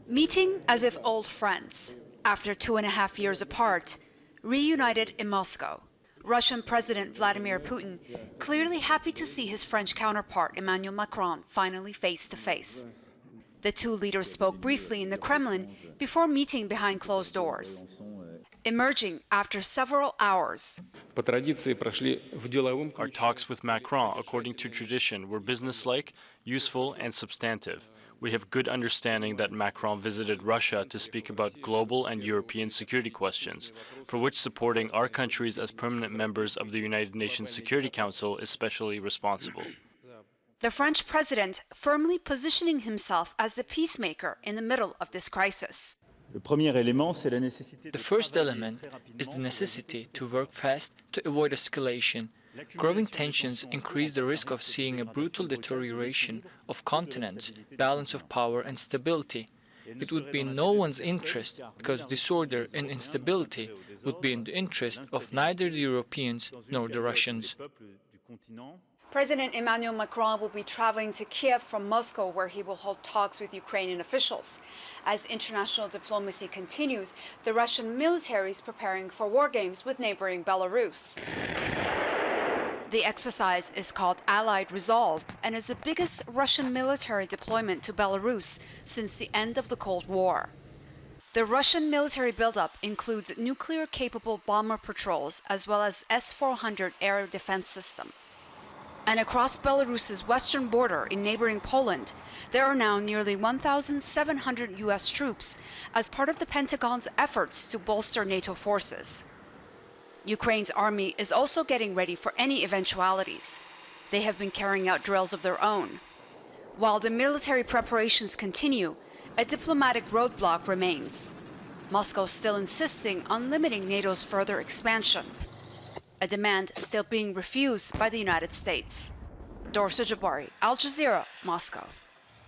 Meeting as if old friends, after 2.5 years apart, reunited in Moscow. Russian President Vladimir Putin clearly happy to see his French counterpart Emmanuel Macron finally face to face. The two leaders spoke briefly in the Kremlin before meeting behind closed doors. Emerging after several hours. Our talks with Macron, according to tradition, were businesslike, useful, and substantive. We have good understanding that Macron visited Russia to speak about global and European security questions, for which supporting our countries as permanent members of the United Nations Security Council is specially responsible. The French president firmly positioning himself as the peacemaker in the middle of this crisis. The first element is the necessity to work fast to avoid escalation. Growing tensions increase the risk of seeing a brutal deterioration of continents, balance of power and stability. It would be in no one's interest, because disorder and instability would be in the interest of neither the Europeans nor the Russians. President Emmanuel Macron will be traveling to Kyiv from Moscow, where he will hold talks with Ukrainian officials. As international diplomacy continues, the Russian military is preparing for war games with neighboring Belarus. The exercise is called Allied Resolve and is the biggest Russian military deployment to Belarus since the end of the Cold War. The Russian military buildup includes nuclear-capable bomber patrols as well as S-400 air defense system. And across Belarus's western border in neighboring Poland, there are now nearly 1,700 U.S. troops as part of the Pentagon's efforts to bolster NATO forces. Ukraine's army is also getting ready for any eventualities. They have been carrying out drills of their own. While the military preparations continue, a diplomatic roadblock remains. Moscow still insisting on limiting NATO's further expansion, a demand still being refused by the United States. Dorsa, Jabbari, Al Jazeera, Moscow.